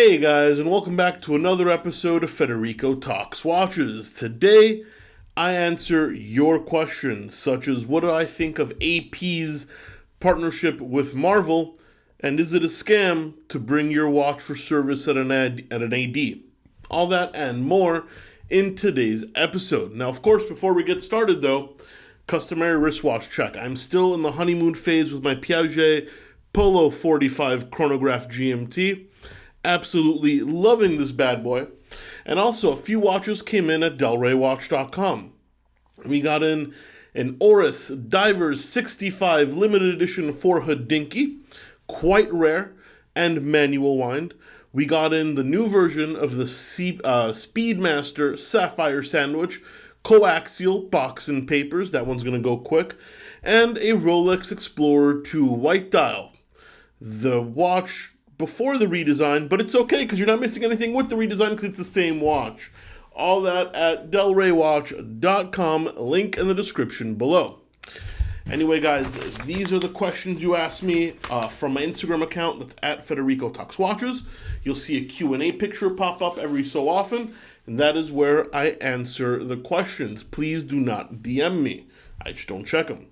Hey guys, and welcome back to another episode of Federico Talks Watches. Today, I answer your questions, such as what do I think of AP's partnership with Marvel, and is it a scam to bring your watch for service at an AD? All that and more in today's episode. Now, of course, before we get started though, customary wristwatch check. I'm still in the honeymoon phase with my Piaget Polo 45 chronograph GMT. Absolutely loving this bad boy. And also, a few watches came in at delraywatch.com. We got in an Oris Divers 65 limited edition 4-hood dinky, quite rare, and manual wind. We got in the new version of the Speedmaster Sapphire Sandwich, coaxial box and papers, that one's going to go quick, and a Rolex Explorer 2 white dial. The watch before the redesign, but it's okay because you're not missing anything with the redesign because it's the same watch. All that at delraywatch.com, link in the description below. Anyway, guys, these are the questions you asked me from my Instagram account. That's at Federico Talks Watches. You'll see a Q&A picture pop up every so often, and that is where I answer the questions. Please do not DM me. I just don't check them.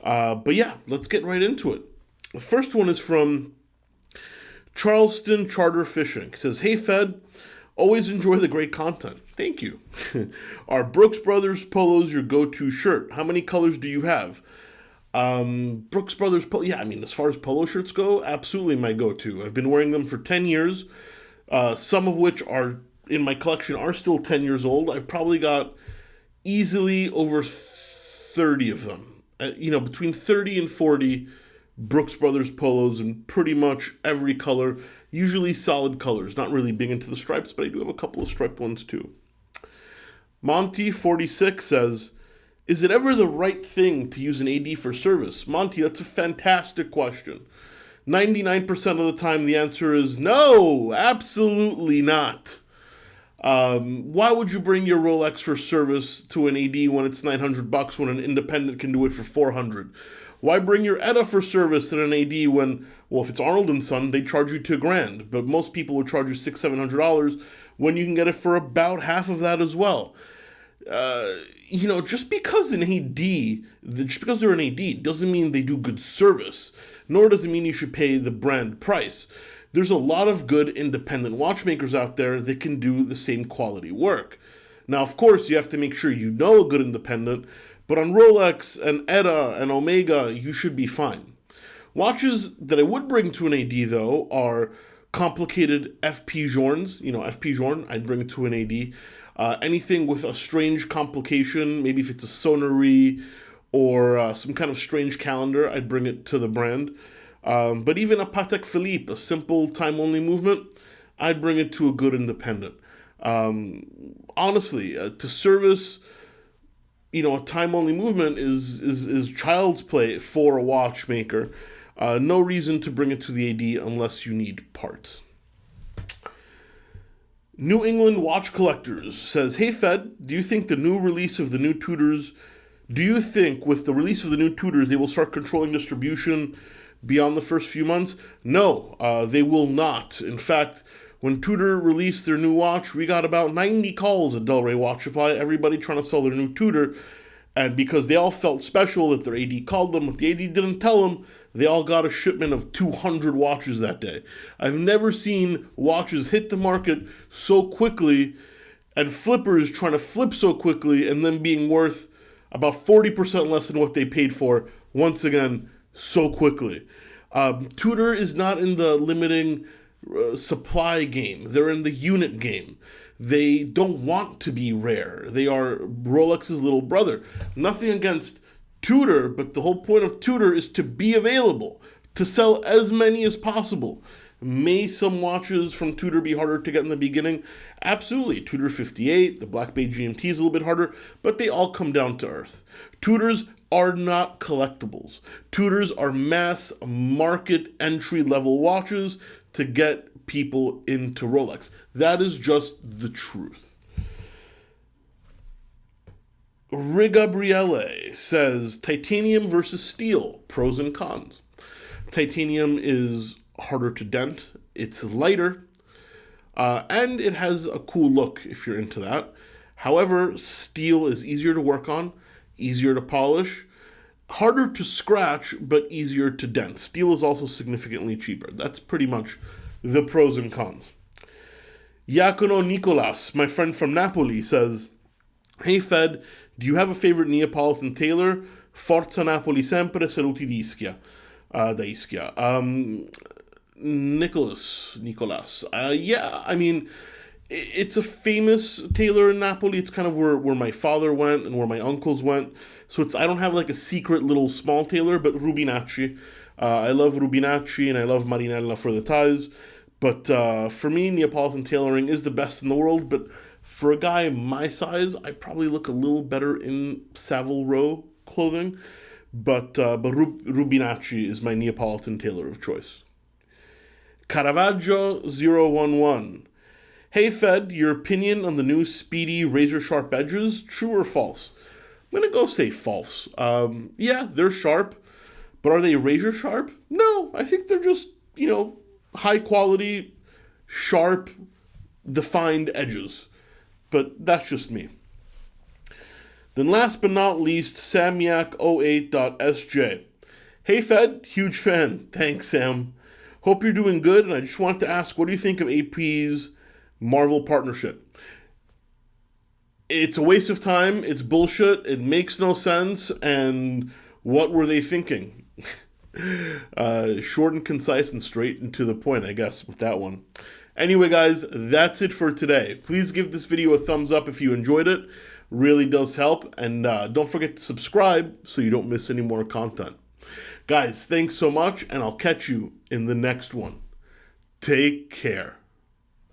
But yeah, let's get right into it. The first one is from Charleston Charter Fishing. He says, "Hey Fed, always enjoy the great content." Thank you. Are Brooks Brothers polos your go-to shirt? How many colors do you have? Brooks Brothers polo, yeah, I mean, as far as polo shirts go, absolutely my go-to. I've been wearing them for 10 years, some of which are in my collection are still 10 years old. I've probably got easily over 30 of them. Between 30 and 40 Brooks Brothers polos in pretty much every color, usually solid colors. Not really big into the stripes, but I do have a couple of striped ones too. Monty46 says, "Is it ever the right thing to use an AD for service?" Monty, that's a fantastic question. 99% of the time the answer is no, absolutely not. Why would you bring your Rolex for service to an AD when it's $900 when an independent can do it for $400? Why bring your ETA for service at an AD when, well, if it's Arnold & Son, they charge you $2,000, but most people would charge you $600-700 when you can get it for about half of that as well. Just because they're an AD doesn't mean they do good service, nor does it mean you should pay the brand price. There's a lot of good independent watchmakers out there that can do the same quality work. Now, of course, you have to make sure you know a good independent, but on Rolex and ETA and Omega, you should be fine. Watches that I would bring to an AD, though, are complicated FP Journes. FP Journe, I'd bring it to an AD. Anything with a strange complication, maybe if it's a sonnerie or some kind of strange calendar, I'd bring it to the brand. But even a Patek Philippe, a simple time-only movement, I'd bring it to a good independent. Honestly, to service a time-only movement is child's play for a watchmaker. No reason to bring it to the AD unless you need parts. New England Watch Collectors says, "Hey Fed, do you think with the release of the new Tudors, they will start controlling distribution beyond the first few months?" No, they will not. In fact, when Tudor released their new watch, we got about 90 calls at Delray Watch Supply, everybody trying to sell their new Tudor, and because they all felt special that their AD called them, but the AD didn't tell them, they all got a shipment of 200 watches that day. I've never seen watches hit the market so quickly, and flippers trying to flip so quickly, and then being worth about 40% less than what they paid for, once again, so quickly. Tudor is not in the limiting supply game. They're in the unit game. They don't want to be rare. They are Rolex's little brother. Nothing against Tudor, but the whole point of Tudor is to be available, to sell as many as possible. May some watches from Tudor be harder to get in the beginning? Absolutely. Tudor 58, the Black Bay GMT is a little bit harder, but they all come down to earth. Tudors are not collectibles. Tudors are mass market entry-level watches to get people into Rolex. That is just the truth. Rigabriele says, titanium versus steel, pros and cons. Titanium is harder to dent. It's lighter. And it has a cool look if you're into that. However, steel is easier to work on, easier to polish, harder to scratch, but easier to dent. Steel is also significantly cheaper. That's pretty much the pros and cons. Iacono Nicolas, my friend from Napoli, says, "Hey Fed, do you have a favorite Neapolitan tailor? Forza Napoli sempre, saluti di Ischia." Da Ischia. Nicolas. Yeah, I mean, it's a famous tailor in Napoli. It's kind of where my father went and where my uncles went. So I don't have like a secret little small tailor, but Rubinacci. I love Rubinacci and I love Marinella for the ties. But for me, Neapolitan tailoring is the best in the world. But for a guy my size, I probably look a little better in Savile Row clothing. But Rubinacci is my Neapolitan tailor of choice. Caravaggio011. Hey Fed, your opinion on the new speedy razor sharp edges, true or false? I'm going to go say false. Yeah, they're sharp, but are they razor sharp? No, I think they're just, high quality, sharp, defined edges. But that's just me. Then last but not least, Samyak08.sj. Hey Fed, huge fan. Thanks, Sam. Hope you're doing good, and I just wanted to ask, what do you think of AP's Marvel partnership? It's a waste of time, it's bullshit, it makes no sense, and what were they thinking? Short and concise and straight and to the point, I guess, with that one. Anyway, guys, that's it for today. Please give this video a thumbs up if you enjoyed it. Really does help, and don't forget to subscribe so you don't miss any more content. Guys, thanks so much, and I'll catch you in the next one. Take care.